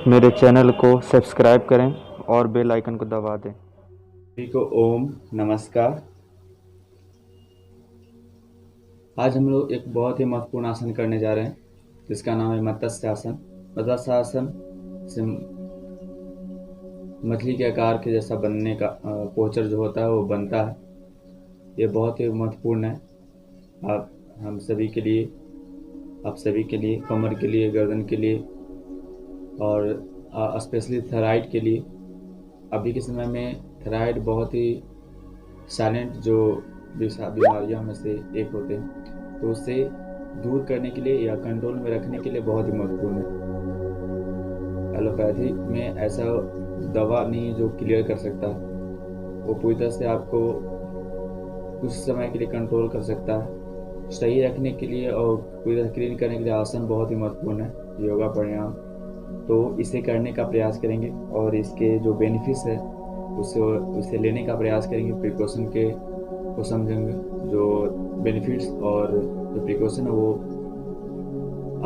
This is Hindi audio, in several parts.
मेरे चैनल को सब्सक्राइब करें और बेल आइकन को दबा दें। सभी को ओम नमस्कार। आज हम लोग एक बहुत ही महत्वपूर्ण आसन करने जा रहे हैं जिसका नाम है मत्स्य आसन। मत्स्य आसन से मछली के आकार के जैसा बनने का पोस्चर जो होता है वो बनता है। ये बहुत ही महत्वपूर्ण है। आप हम सभी के लिए, आप सभी के लिए, कमर के लिए, गर्दन के लिए और स्पेशली थायराइड के लिए। अभी के समय में थायराइड बहुत ही साइलेंट जो बीमारियों में से एक होते हैं, तो उसे दूर करने के लिए या कंट्रोल में रखने के लिए बहुत ही महत्वपूर्ण है। एलोपैथी में ऐसा दवा नहीं है जो क्लियर कर सकता है, वो पूरी तरह से आपको कुछ समय के लिए कंट्रोल कर सकता है। सही रखने के लिए और पूरी तरह क्लीन करने के लिए आसन बहुत ही महत्वपूर्ण है, योगा प्राणायाम। तो इसे करने का प्रयास करेंगे और इसके जो बेनिफिट्स है उसे लेने का प्रयास करेंगे। प्रिकॉशन को समझेंगे, जो बेनिफिट्स और जो प्रिकॉशन है वो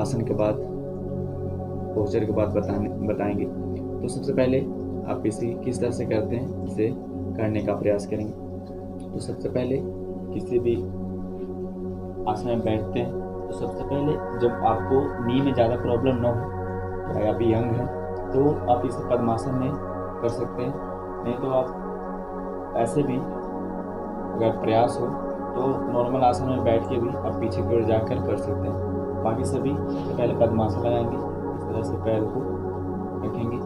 आसन के बाद, पोस्चर के बाद बताएंगे। तो सबसे पहले आप इसे किस तरह से करते हैं इसे करने का प्रयास करेंगे। तो सबसे पहले किसी भी आसन में बैठते हैं तो सबसे पहले जब आपको नी में ज़्यादा प्रॉब्लम ना हो, या आप यंग हैं, तो आप इसे पद्मासन में कर सकते हैं। नहीं तो आप ऐसे भी अगर प्रयास हो तो नॉर्मल आसन में बैठ के भी आप पीछे की ओर जाकर कर सकते हैं। बाकी सभी सबसे पहले पद्मासन लगाएंगे। इस तरह से पैर को रखेंगे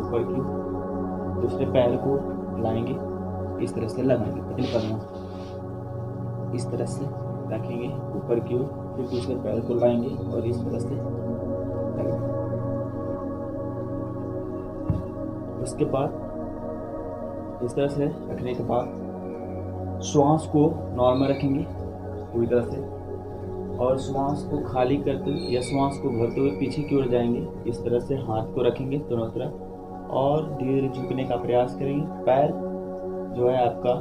ऊपर की, दूसरे पैर को लाएंगे, इस तरह से लगाएंगे। पहले पद्मासन इस तरह से रखेंगे ऊपर की ओर, फिर दूसरे पैर को लाएंगे और इस तरह से लगाएंगे। उसके बाद इस तरह से रखने के बाद श्वास को नॉर्मल रखेंगे पूरी तरह से, और श्वास को खाली करते हुए या श्वास को भरते हुए पीछे की ओर जाएंगे। इस तरह से हाथ को रखेंगे दोनों तरफ और धीरे धीरे झुकने का प्रयास करेंगे। पैर जो है आपका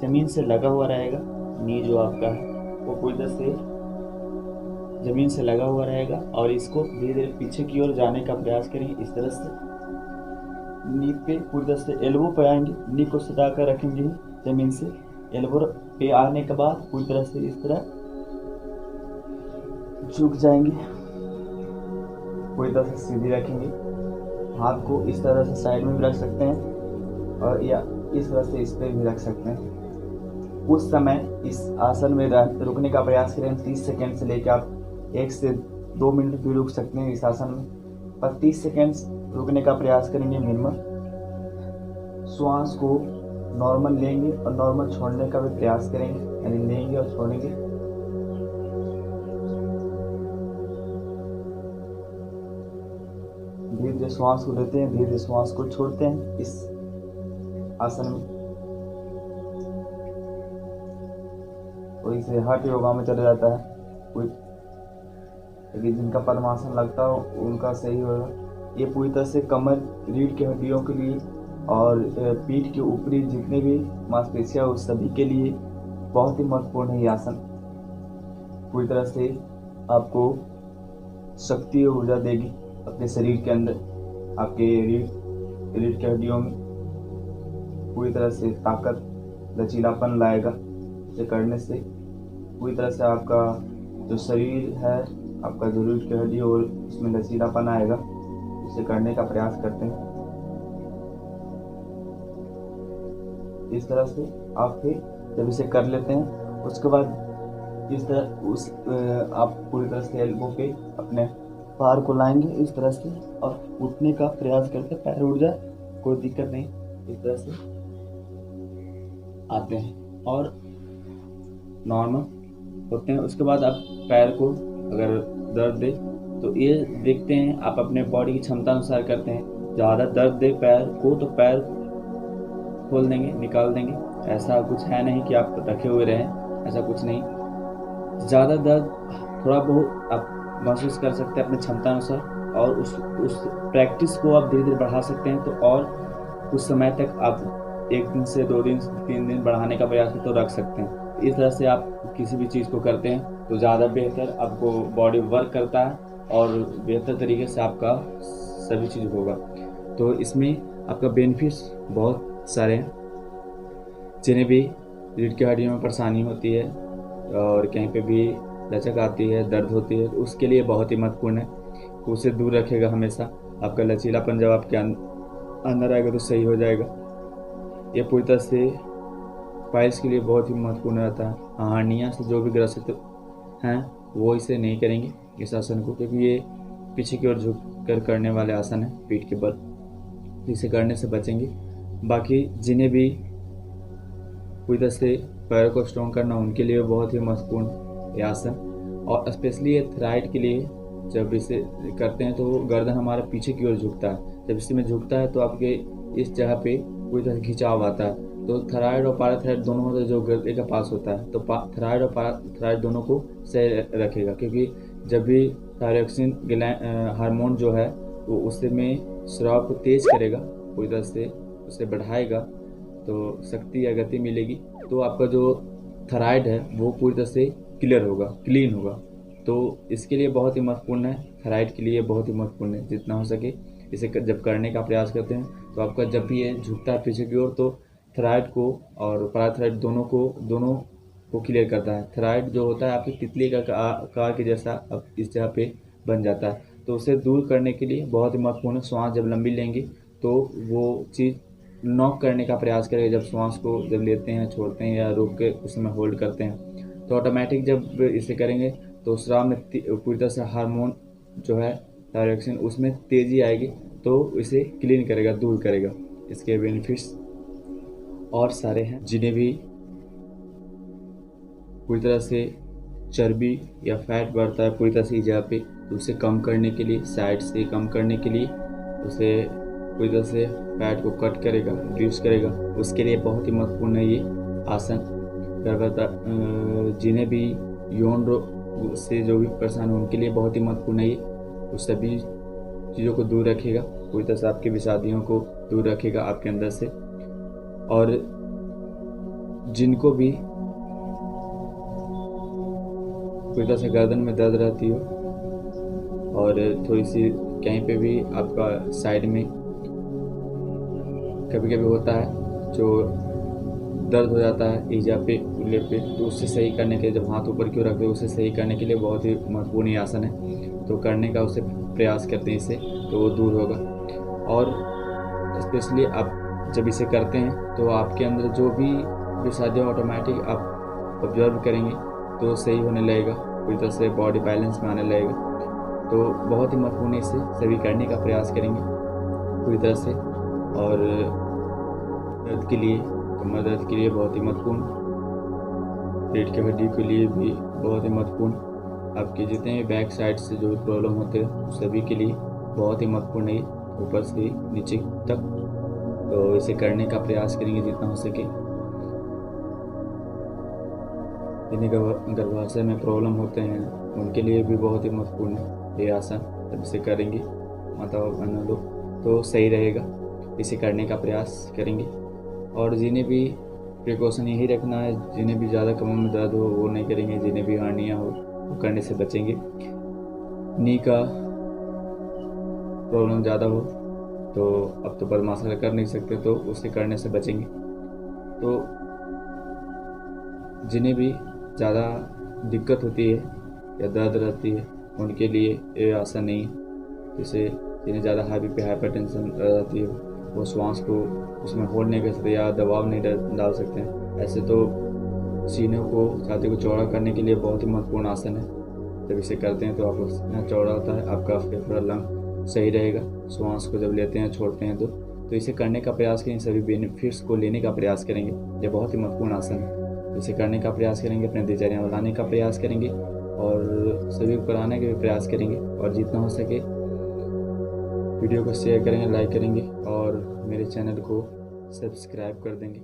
जमीन से लगा हुआ रहेगा, नी जो आपका है वो पूरी तरह से जमीन से लगा हुआ रहेगा, और इसको धीरे धीरे पीछे की ओर जाने का प्रयास करेंगे। इस तरह से नी पे पूरी तरह से एल्बो पे आएंगे, नी को सटा कर रखेंगे जमीन से। एल्बो पे आने के बाद पूरी तरह से इस तरह झुक जाएंगे, पूरी तरह से सीधी रखेंगे। हाथ को इस तरह से साइड में भी रख सकते हैं और या इस तरह से इस पर भी रख सकते हैं। उस समय इस आसन में रुकने का प्रयास करें। 30 सेकेंड से लेकर आप 1 से 2 मिनट भी रुक सकते हैं इस आसन में, पर 30 सेकेंड रुकने का प्रयास करेंगे मिनिमम। श्वास को नॉर्मल लेंगे और नॉर्मल छोड़ने का भी प्रयास करेंगे, यानी लेंगे और छोड़ेंगे। धीरे धीरे श्वास को लेते हैं, धीरे धीरे श्वास को छोड़ते हैं इस आसन में। और इसे हठ योगा में चला जाता है कोई, लेकिन जिनका पद्मासन लगता हो उनका सही होगा। ये पूरी तरह से कमर, रीढ़ की हड्डियों के लिए और पीठ के ऊपरी जितने भी मांसपेशियां उस सभी के लिए बहुत ही महत्वपूर्ण है। ये आसन पूरी तरह से आपको शक्ति और ऊर्जा देगी अपने शरीर के अंदर। आपके रीढ़ की हड्डियों में पूरी तरह से ताकत, लचीलापन लाएगा। इसे करने से पूरी तरह से आपका जो शरीर है, आपका जो रीढ़ की हड्डी और उसमें लचीलापन आएगा। इसे करने का प्रयास करते हैं। इस तरह से आप फिर जब इसे कर लेते हैं उसके बाद इस तरह आप पूरी तरह से एल्बो पे अपने पैर को लाएंगे इस तरह से और उठने का प्रयास करते हैं। पैर उठ जाए कोई दिक्कत नहीं, इस तरह से आते हैं और नॉर्मल होते हैं। उसके बाद आप पैर को अगर दर्द दे तो ये देखते हैं, आप अपने बॉडी की क्षमता अनुसार करते हैं। ज़्यादा दर्द दे पैर को तो पैर खोल देंगे, निकाल देंगे। ऐसा कुछ है नहीं कि आप रखे हुए रहें, ऐसा कुछ नहीं। ज़्यादा दर्द थोड़ा बहुत आप महसूस कर सकते हैं अपनी क्षमता अनुसार, और उस प्रैक्टिस को आप धीरे धीरे बढ़ा सकते हैं। तो और कुछ समय तक आप 1 दिन से 2 दिन 3 दिन बढ़ाने का प्रयास तो रख सकते हैं। इस तरह से आप किसी भी चीज़ को करते हैं तो ज़्यादा बेहतर आपको बॉडी वर्क करता है और बेहतर तरीके से आपका सभी चीज़ होगा। तो इसमें आपका बेनिफिट्स बहुत सारे हैं। जिन्हें भी रीढ़ की हड्डियों में परेशानी होती है और कहीं पे भी लचक आती है, दर्द होती है, तो उसके लिए बहुत ही महत्वपूर्ण है। उसे दूर रखेगा हमेशा। आपका लचीलापन जब आपके अंदर आएगा तो सही हो जाएगा। ये पूरी तरह से पाइल्स के लिए बहुत ही महत्वपूर्ण रहता है। हर्निया से जो भी ग्रसित हैं वो इसे नहीं करेंगे इस आसन को, क्योंकि ये पीछे की ओर झुक कर करने वाले आसन है पीठ के बल। इसे करने से बचेंगे। बाकी जिन्हें भी पूरी तरह से पैर को स्ट्रॉन्ग करना, उनके लिए बहुत ही महत्वपूर्ण ये आसन। और स्पेशली ये थायराइड के लिए जब इसे करते हैं तो गर्दन हमारा पीछे की ओर झुकता है। जब इसमें झुकता है तो आपके इस जगह पे पूरी तरह से खिंचाव आता है। तो थायराइड और पैराथायराइड दोनों होते हैं जो गर्दन के पास होता है। तो थायराइड और पैराथायराइड दोनों को सही रखेगा, क्योंकि जब भी थायरॉक्सिन हार्मोन जो है वो उसमें स्राव को तेज करेगा, पूरी तरह से उसे बढ़ाएगा, तो शक्ति या गति मिलेगी। तो आपका जो थायराइड है वो पूरी तरह से क्लियर होगा, क्लीन होगा। तो इसके लिए बहुत ही महत्वपूर्ण है, थायराइड के लिए बहुत ही महत्वपूर्ण है। जितना हो सके इसे जब करने का प्रयास करते हैं तो आपका जब भी ये झुकता है पीछे की ओर तो थायराइड को और पैराथायराइड दोनों को क्लियर करता है। थायराइड जो होता है आपकी तितली का आकार के जैसा अब इस जगह पे बन जाता है। तो उसे दूर करने के लिए बहुत ही महत्वपूर्ण है। श्वास जब लंबी लेंगे तो वो चीज़ नॉक करने का प्रयास करेगा। जब श्वास को जब लेते हैं, छोड़ते हैं या रोक के उस समय होल्ड करते हैं तो ऑटोमेटिक जब इसे करेंगे तो श्राव में पूरी तरह से हार्मोन जो है थायरॉक्सिन उसमें तेज़ी आएगी, तो इसे क्लीन करेगा, दूर करेगा। इसके बेनिफिट्स और सारे हैं। जिन्हें भी पूरी तरह से चर्बी या फैट बढ़ता है पूरी तरह से इस जगह पे, तो उसे कम करने के लिए, साइड से कम करने के लिए उसे पूरी तरह से फैट को कट करेगा, रिड्यूस करेगा। उसके लिए बहुत ही महत्वपूर्ण है ये आसन। जिन्हें भी यौन रोग से जो भी परेशान हो उनके लिए बहुत ही महत्वपूर्ण है ये। उस सभी चीज़ों को दूर रखेगा, पूरी तरह से आपकी विषादियों को दूर रखेगा आपके अंदर से। और जिनको भी पूरी तरह से गर्दन में दर्द रहती हो और थोड़ी सी कहीं पे भी आपका साइड में कभी कभी होता है जो दर्द हो जाता है ईजा पे, उंगली पे, तो उससे सही करने के लिए जब हाथ ऊपर क्यों रखते हो उसे सही करने के लिए बहुत ही महत्वपूर्ण आसन है। तो करने का उसे प्रयास करते हैं इससे, तो वो दूर होगा। और स्पेशली आप जब इसे करते हैं तो आपके अंदर जो भी विषादियाँ ऑटोमेटिक आप ऑब्जर्व करेंगे तो सही होने लगेगा, पूरी तरह से बॉडी बैलेंस में आने लगेगा। तो बहुत ही महत्वपूर्ण है, इसे सभी करने का प्रयास करेंगे पूरी तरह से। और दर्द के लिए, कमर दर्द के लिए बहुत ही महत्वपूर्ण, पेट की हड्डी के लिए भी बहुत ही महत्वपूर्ण, आपके जितने भी बैक साइड से जो प्रॉब्लम होते हैं सभी के लिए बहुत ही महत्वपूर्ण है, ऊपर से नीचे तक। तो इसे करने का प्रयास करेंगे जितना हो सके। जिन्हें गर्भाशय में प्रॉब्लम होते हैं उनके लिए भी बहुत ही महत्वपूर्ण है ये आसन। जब इसे करेंगे माता और बहनों लोग तो सही रहेगा, इसे करने का प्रयास करेंगे। और जिन्हें भी प्रिकॉशन यही रखना है, जिन्हें भी ज़्यादा कमर में दर्द हो वो नहीं करेंगे, जिन्हें भी हर्निया हो वो करने से बचेंगे। नी का प्रॉब्लम ज़्यादा हो तो अब तो पद्मासन कर नहीं सकते तो उसे करने से बचेंगे। तो जिन्हें भी ज़्यादा दिक्कत होती है या दर्द रहती है उनके लिए ये आसन नहीं है। जैसे जिन्हें ज़्यादा हाई बीपी, हाइपरटेंशन रहती है वो श्वास को उसमें होल्ड नहीं कर सकते या दबाव नहीं डाल सकते हैं। ऐसे तो सीने को, छाती को चौड़ा करने के लिए बहुत ही महत्वपूर्ण आसन है। जब इसे करते हैं तो आपका सीना चौड़ा होता है, आपका फेफड़ा लंग सही रहेगा। श्वास को जब लेते हैं, छोड़ते हैं तो इसे करने का प्रयास करेंगे, सभी बेनिफिट्स को लेने का प्रयास करेंगे। ये बहुत ही महत्वपूर्ण आसन है, इसे करने का प्रयास करेंगे, अपने दिनचर्या में लाने का प्रयास करेंगे और सभी को कराने का भी प्रयास करेंगे। और जितना हो सके वीडियो को शेयर करेंगे, लाइक करेंगे और मेरे चैनल को सब्सक्राइब कर देंगे।